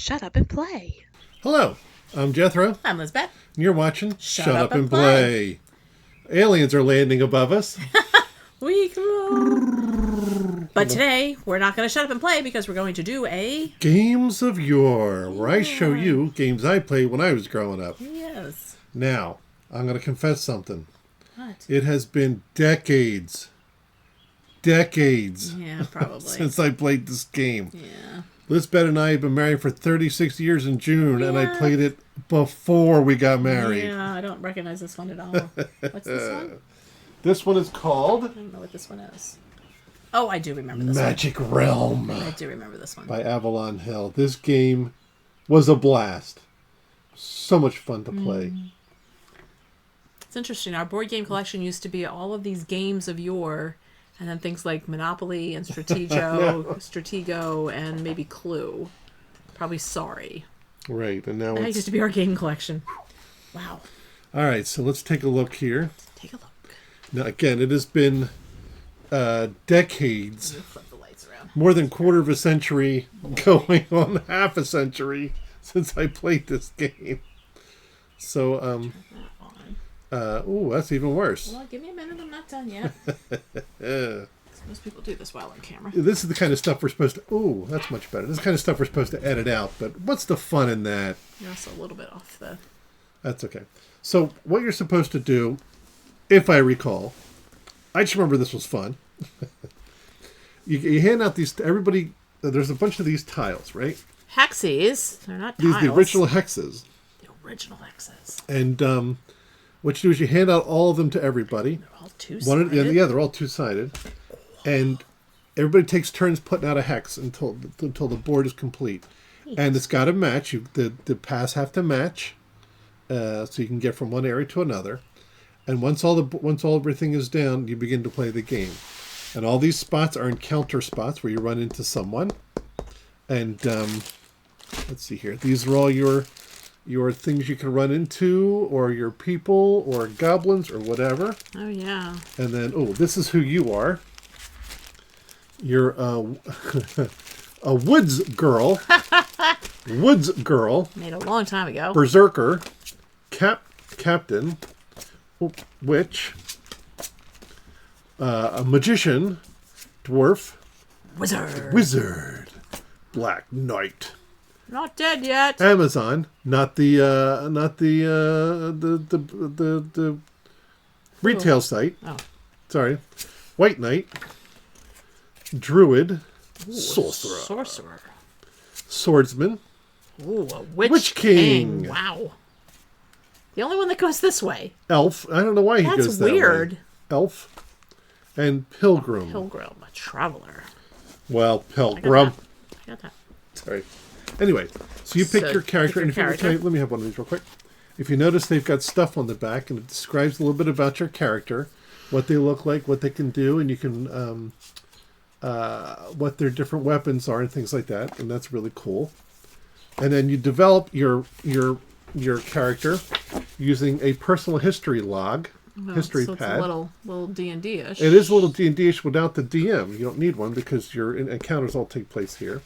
Shut up and play. Hello, I'm Jethro. I'm Lizbeth. And you're watching Shut Up and Play. Aliens are landing above us. We can. But today, we're not going to shut up and play because we're going to do a... Games of Yore, where I show you games I played when I was growing up. Yes. Now, I'm going to confess something. What? It has been decades, Yeah, probably. since I played this game. Yeah. Lizbeth and I have been married for 36 years in June, and I played it before we got married. Yeah, I don't recognize this one at all. What's this one? This one is called I don't know what this one is. Oh, I do remember this Magic Relm one. I do remember this one. by Avalon Hill. This game was a blast. So much fun to play. It's interesting. Our board game collection used to be all of these games of yore, and then things like Monopoly and Stratego, and maybe Clue. Probably Sorry. Right, and now That used to be our game collection. Wow. All right, so let's take a look here. Take a look. Now, again, it has been decades, Flip the lights around. more than quarter of a century, going on half a century since I played this game. So, ooh, that's even worse. Well, give me a minute. I'm not done yet. Most people do this while on camera. This is the kind of stuff we're supposed to... Ooh, that's much better. This is the kind of stuff we're supposed to edit out, but what's the fun in that? You're also a little bit off the... That's okay. So, what you're supposed to do, if I recall, I just remember this was fun. You hand out these to everybody. There's a bunch of these tiles, right? Hexes. They're not These tiles. the original hexes. The original hexes. And what you do is you hand out all of them to everybody. They're all two-sided. Yeah, they're all two-sided. And everybody takes turns putting out a hex until the board is complete. And it's got to match. The paths have to match, so you can get from one area to another. And once everything is down, you begin to play the game. And all these spots are encounter spots where you run into someone. And let's see here. These are all your things you can run into, or your people, or goblins, or whatever. Oh, yeah. And then, this is who you are. You're a woods girl. Woods girl. Made a long time ago. Berserker. Captain. Witch. A magician. Dwarf. Wizard. Black Knight. Not dead yet. Amazon. Not the retail site. Oh. Sorry. White Knight. Druid. Ooh, Sorcerer. Swordsman. Ooh, a witch King. Wow. The only one that goes this way. Elf. I don't know why he goes that way. That's weird. Elf. And Pilgrim. Pilgrim, a traveler. Well, Pilgrim. I got that. Sorry. Anyway, so you pick your character. Pick your character. Let me have one of these real quick. If you notice, they've got stuff on the back, and it describes a little bit about your character, what they look like, what they can do, and you can... what their different weapons are and things like that, and that's really cool. And then you develop your character using a personal history log, history so pad. It's a little D&D-ish. It is a little D&D-ish without the DM. You don't need one because your encounters all take place here.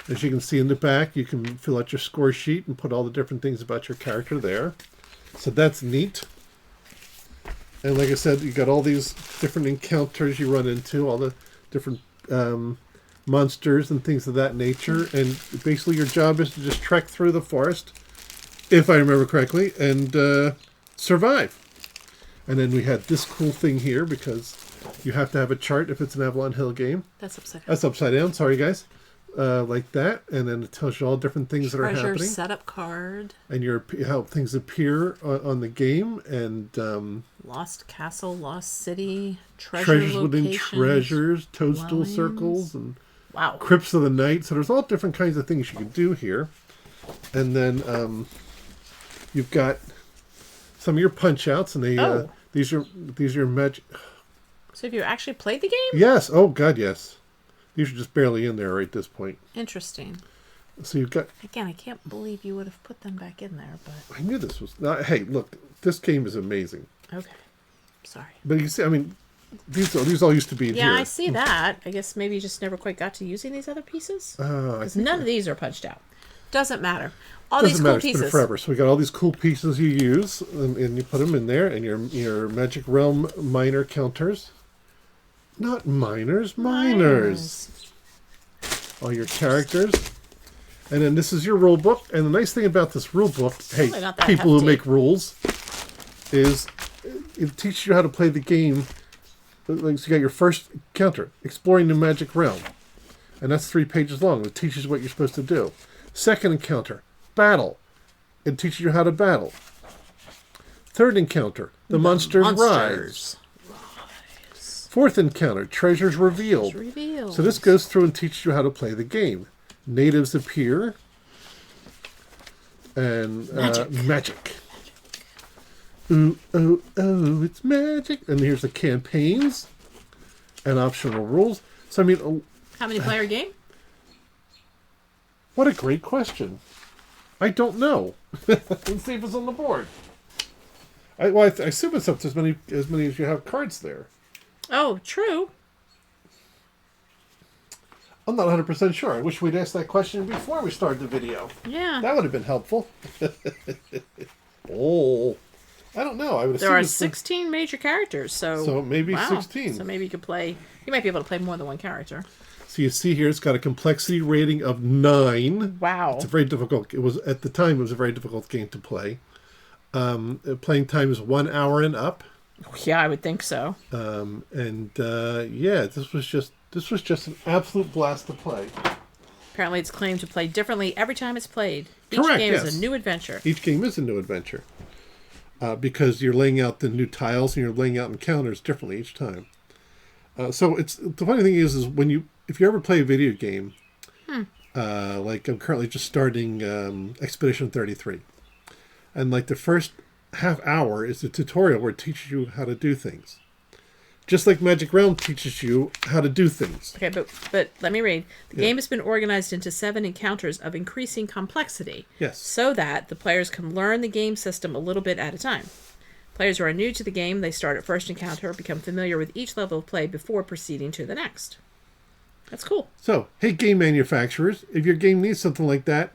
As you can see in the back, you can fill out your score sheet and put all the different things about your character there. So that's neat. And like I said, you got all these different encounters you run into, all the different monsters and things of that nature, and basically your job is to just trek through the forest, if I remember correctly, and survive. And then we had this cool thing here, because you have to have a chart if it's an Avalon Hill game. That's upside down. That's upside down, sorry guys. Like that, and then it tells you all different things that are Treasure happening. setup card. And how things appear on the game, and Lost Castle, Lost City, treasures within treasures, toadstool circles, and crypts of the night. So there's all different kinds of things you can do here. And then you've got some of your punch outs, and these are magic. So have you actually played the game? Yes. Oh God, yes. These are just barely in there right at this point. Interesting. So you've got... Again, I can't believe you would have put them back in there, but... I knew this was... hey, look, this game is amazing. Okay. Sorry. But you see, I mean, these all used to be in here. Yeah, I see that. I guess maybe you just never quite got to using these other pieces? Because none of these are punched out. Doesn't matter. All Doesn't these matter. cool It's been pieces. forever. So we got all these cool pieces you use, and you put them in there, and your Magic Realm minor counters. Not minors, minors. All your characters. And then this is your rule book. And the nice thing about this rule book, hey, Really not that people hefty. who make rules, is it teaches you how to play the game. Like, so you got your first counter, exploring the Magic Realm. And that's 3 pages long. It teaches you what you're supposed to do. Second encounter, battle. It teaches you how to battle. Third encounter, the monsters rise. Fourth encounter, treasures revealed. So this goes through and teaches you how to play the game. Natives appear. And magic. Ooh, oh, oh, it's magic. And here's the campaigns and optional rules. So, I mean, How many player game? what a great question. I don't know. Let's see if it's on the board. I assume it's up to as many as you have cards there. Oh, true. I'm not 100% sure. I wish we'd asked that question before we started the video. Yeah. That would have been helpful. Oh, I don't know. I would assume There are it's 16 major characters, so maybe wow. 16. So maybe you might be able to play more than one character. So you see here, it's got a complexity rating of 9. Wow. It's a very difficult. It was at the time. It was a very difficult game to play. Playing time is 1 hour and up. Yeah, I would think so. Yeah, this was just an absolute blast to play. Apparently, it's claimed to play differently every time it's played. Each Correct, game yes. is a new adventure. Each game is a new adventure because you're laying out the new tiles and you're laying out encounters differently each time. So it's the funny thing is if you ever play a video game, like I'm currently just starting Expedition 33, and like the first half hour is a tutorial where it teaches you how to do things. Just like Magic Realm teaches you how to do things. Okay, but let me read. The game has been organized into 7 encounters of increasing complexity. Yes. So that the players can learn the game system a little bit at a time. Players who are new to the game, they start at first encounter, become familiar with each level of play before proceeding to the next. That's cool. So, hey, game manufacturers, if your game needs something like that,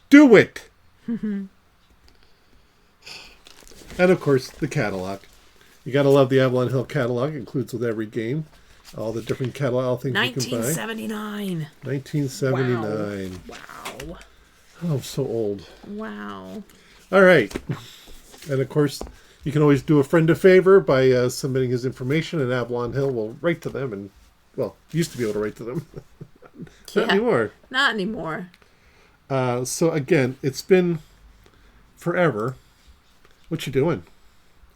do it! And, of course, the catalog. You gotta love the Avalon Hill catalog. It includes with every game. All the different catalog things you can buy. 1979. 1979. Wow. Oh, I'm so old. Wow. All right. And, of course, you can always do a friend a favor by submitting his information, and Avalon Hill will write to them. And, well, used to be able to write to them. Not anymore. Not anymore. So, again, it's been forever. What you doing?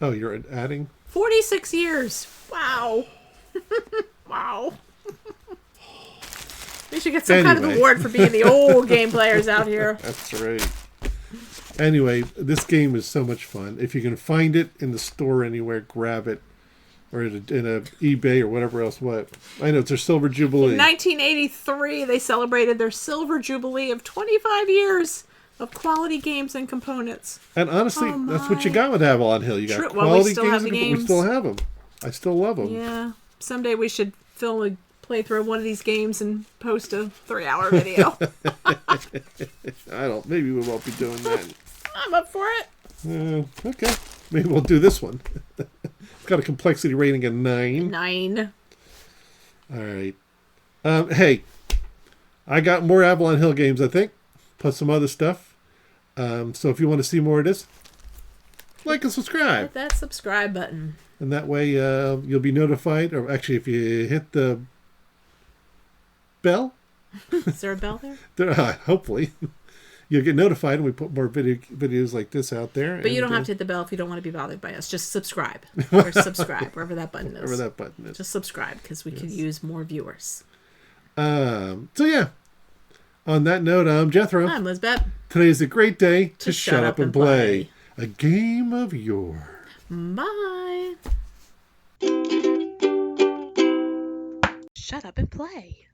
Oh, you're adding? 46 years. Wow. Wow. We should get some kind of award for being the old game players out here. That's right. Anyway, this game is so much fun. If you can find it in the store anywhere, grab it. Or in a eBay or whatever else. What? I know, it's their Silver Jubilee. In 1983, they celebrated their Silver Jubilee of 25 years of quality games and components. And honestly, that's what you got with Avalon Hill. You got quality games, and we still have them. I still love them. Yeah. Someday we should film a playthrough of one of these games and post a 3-hour video. Maybe we won't be doing that. I'm up for it. Okay. Maybe we'll do this one. It's got a complexity rating of 9. 9. All right. Hey, I got more Avalon Hill games, I think, plus some other stuff. So if you want to see more of this, like and subscribe. Hit that subscribe button. And that way you'll be notified. Or actually, if you hit the bell. Is there a bell there? Hopefully. You'll get notified when we put more videos like this out there. But you don't have to hit the bell if you don't want to be bothered by us. Just subscribe. Or subscribe, wherever that button is. Wherever that button is. Just subscribe, because we could use more viewers. So yeah. On that note, I'm Jethro. I'm Lisbeth. Today is a great day to shut up and play. play. A game of Yore. Bye. Shut up and play.